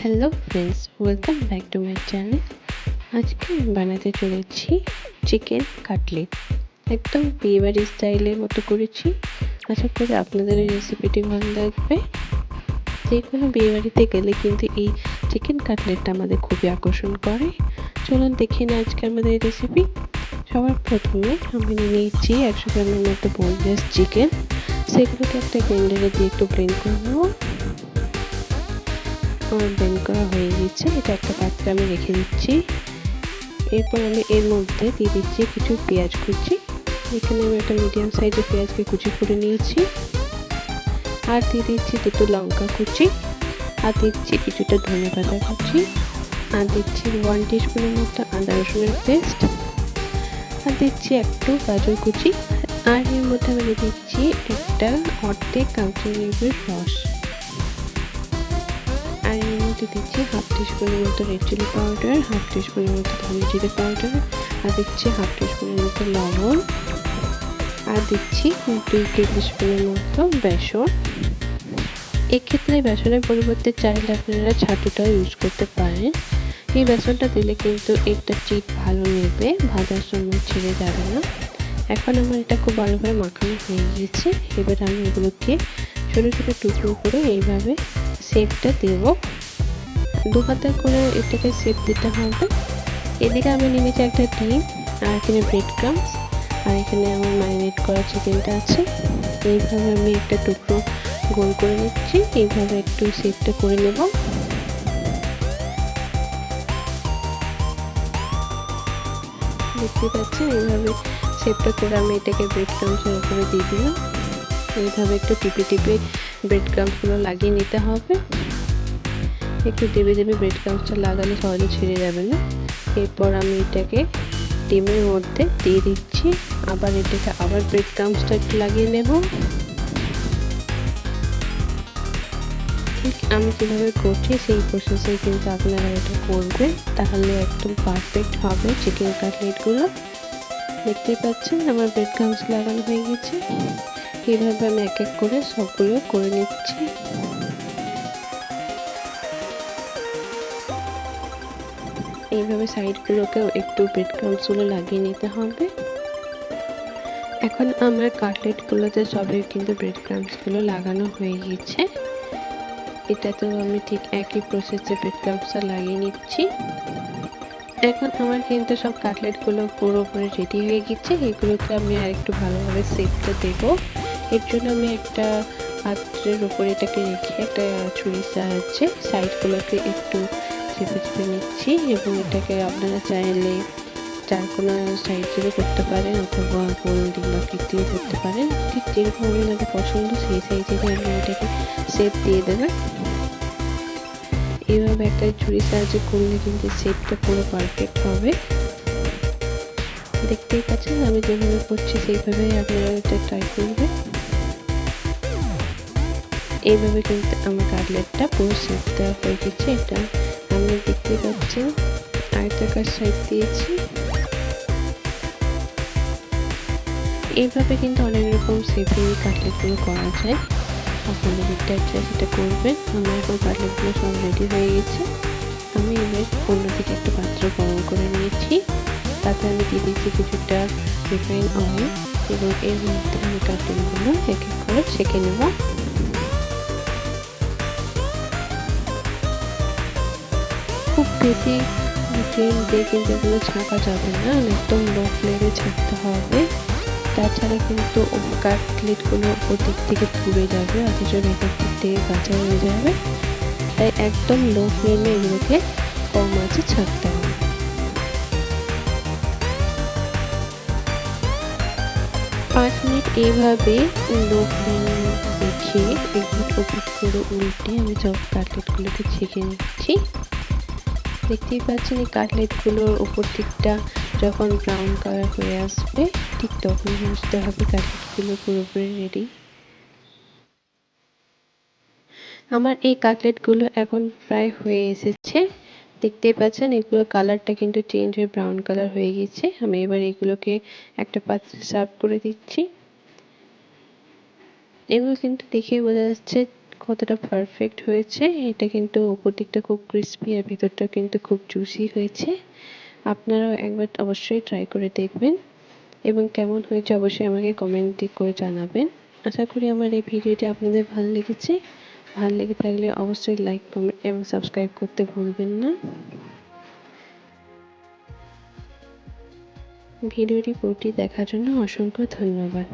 Hello friends, welcome back to my channel. আজকে আমি বানাতে চলেছি চিকেন কাটলেট। একদম বিয়েবাড়ি স্টাইলের মতো করেছি। আশা করি আপনাদের এই রেসিপিটি ভালো লাগবে। যে কোনো বিয়েবাড়িতে গেলে কিন্তু এই চিকেন কাটলেটটা আমাদের খুবই আকর্ষণ করে। চলুন দেখে নিই আজকে আমাদের এই রেসিপি। সবার প্রথমে আমি নিয়েছি 100 গ্রামের মতো বোনলেস চিকেন। সেগুলোকে একটা গ্রাইন্ডারে দিয়ে একটু ব্লেন্ড করে নেব। আমার ব্লেন্ড করা হয়ে গেছে। এটা একটা পাত্রে আমি রেখে দিচ্ছি। এরপর আমি এর মধ্যে দিয়ে দিচ্ছি কিছু পেঁয়াজ কুচি। এখানে আমি একটা মিডিয়াম সাইজের পেঁয়াজকে কুচি করে নিয়েছি। আর দিয়ে দিচ্ছি দুটো লঙ্কা কুচি, আর দিচ্ছি কিছুটা ধনেপাতা কুচি, আর দিচ্ছি 1 টিস্পুনের মতো আদা রসুনের পেস্ট, আর দিচ্ছি একটু গাজর কুচি, আর এর মধ্যে আমি দিচ্ছি একটা অর্ধেক কাঁচা লেবুর রস, আর এর মধ্যে দিচ্ছি হাফ টিস্পুনের মতো রেড চিলি পাউডার, হাফ টিস্পুনের মতো ধনে জিরে পাউডার, আর দিচ্ছি হাফ টিস্পুনের মতো লবণ, আর দিচ্ছি 2 টেবিল স্পুনের মতো বেসন। এক্ষেত্রে বেসনের পরিবর্তে চাইলে আপনারা ছাতুটাও ইউজ করতে পারেন। এই বেসনটা দিলে কিন্তু একটা চিট ভালো নেবে, ভাজার সময় ছেড়ে যাবে না। এখন আমার এটা খুব ভালোভাবে মাখানো হয়ে গিয়েছে। এবার আমি এগুলোকে ছোটো ছোটো টুকরো করে এইভাবে শেপটা দেব। 2 হাতে করে এটাকে শেপ দিতে হবে। এদিকে আমি নিয়েছি একটা ডিম, আর এখানে ব্রেড ক্রাম্বস, আর এখানে আমার ম্যারিনেট করা চিকেনটা আছে। এইভাবে আমি একটা টুকরো গোল করে নিচ্ছি। এইভাবে একটু শেপটা করে নেব। দেখতে পাচ্ছেন এইভাবে শেপটা করে আমি এটাকে ব্রেড ক্রাম্বসের উপরে দিয়ে দিলাম। এইভাবে একটু টিপে টিপে ব্রেড ক্রাম্বসগুলো লাগিয়ে নিতে হবে। একটু টিপে টিপে ব্রেড ক্রাম্বসটা লাগালে সহজে ছিঁড়ে যাবে না। এরপর আমি এটাকে ডিমের মধ্যে দিয়ে দিচ্ছি। আবার এটাকে আবার ব্রেড ক্রাম্বসটা একটু লাগিয়ে নেব। ঠিক আমি যেভাবে করছি সেই প্রসেসে কিন্তু আপনারা এটা করবেন, তাহলে একদম পারফেক্ট হবে চিকেন কাটলেটগুলো। দেখতেই পাচ্ছেন আমার ব্রেড ক্রাম্বস লাগানো হয়ে গেছে। এইভাবে আমি এক এক করে সবগুলো করে নিচ্ছি। এইভাবে সাইডগুলোকেও একটু ব্রেড ক্রাম্বসগুলো লাগিয়ে নিতে হবে। এখন আমার কাটলেটগুলোতে সবই কিন্তু ব্রেড ক্রাম্বসগুলো লাগানো হয়ে গিয়েছে। এটাতেও আমি ঠিক একই প্রসেসে ব্রেড ক্রাম্বসটা লাগিয়ে নিচ্ছি। এখন আমার কিন্তু সব কাটলেটগুলো পুরোপুরি রেডি হয়ে গেছে। এগুলোকে আমি আর একটু ভালোভাবে শেপটা দেব। এর জন্য আমি একটা পাত্রের উপরে এটাকে রেখে একটা ছুরির সাহায্যে সাইডগুলোকে একটু চেপে চেপে নিচ্ছি, এবং এটাকে আপনারা চাইলে চারকোনা সাইজেরও করতে পারেন, অথবা গোল ডিম্বাকৃতিও করতে পারেন। ঠিক যেরকম আপনাদের পছন্দ সেই সাইজেরই আপনি এটাকে শেপ দিয়ে দেবেন। এইভাবে একটা ছুরির সাহায্যে করলে কিন্তু শেপটা পুরো পারফেক্ট হবে। দেখতেই পাচ্ছেন আমি যেভাবে করছি সেইভাবেই আপনারা এটা ট্রাই করবেন। এইভাবে কিন্তু আমার কাটলেটটা পুরো শেপ দেওয়া হয়ে গেছে। এটা আমি দেখতে পাচ্ছেন আয়তাকার শেপ দিয়েছি। এইভাবে কিন্তু অনেক রকম শেপে কাটলেটগুলো করা যায়। আপনারা যেটা ইচ্ছা সেটা করবেন। আমার এখন কাটলেটগুলো সব রেডি হয়ে গেছে। আমি এবার অন্যদিকে একটা পাত্র গরম করে নিয়েছি। তাতে আমি দিয়ে দিচ্ছি কিছুটা রিফাইন অয়েল, এবং এর মধ্যে আমি কাটলেটগুলো এক এক করে ছেঁকে নেব। খুব বেশি তেল দিয়ে কিন্তু এগুলো ছাঁকা যাবে না, একদম লো ফ্লেমে ছাঁকতে হবে। তাছাড়া কিন্তু কাটলেটগুলো ওপর দিক থেকে পুড়ে যাবে, অথচ ভেতর দিক থেকে কাঁচা হয়ে যাবে। তাই একদম লো ফ্লেমে এগুলোকে কম আঁচে ছাঁকতে হবে। 5 মিনিট এইভাবে লো ফ্লেমে রেখে এপিট ওপিট করে উল্টে আমি সব কাটলেটগুলোকে ছেঁকে নিচ্ছি। দেখতেই পাচ্ছেন এই কাটলেটগুলোর ওপর দিকটা যখন ব্রাউন কালার হয়ে আসবে ঠিক তখন বুঝতে হবে কাটলেটগুলো পুরোপুরি রেডি। আমার এই কাটলেটগুলো এখন প্রায় হয়ে এসেছে। দেখতেই পাচ্ছেন এগুলোর কালারটা কিন্তু চেঞ্জ হয়ে ব্রাউন কালার হয়ে গেছে। আমি এবার এগুলোকে একটা পাত্রে সার্ভ করে দিচ্ছি। এগুলো কিন্তু দেখেই বোঝা যাচ্ছে কতটা পারফেক্ট হয়েছে। এটা কিন্তু উপর দিকটা খুব ক্রিস্পি আর ভিতরটা কিন্তু খুব জুসি হয়েছে। আপনারাও একবার অবশ্যই ট্রাই করে দেখবেন এবং কেমন হয়েছে অবশ্যই আমাকে কমেন্ট করে জানাবেন। আশা করি আমার এই ভিডিওটি আপনাদের ভালো লেগেছে। ভালো লেগে থাকলে অবশ্যই লাইক, কমেন্ট এবং সাবস্ক্রাইব করতে ভুলবেন না। ভিডিওটি পুরোটি দেখার জন্য অসংখ্য ধন্যবাদ।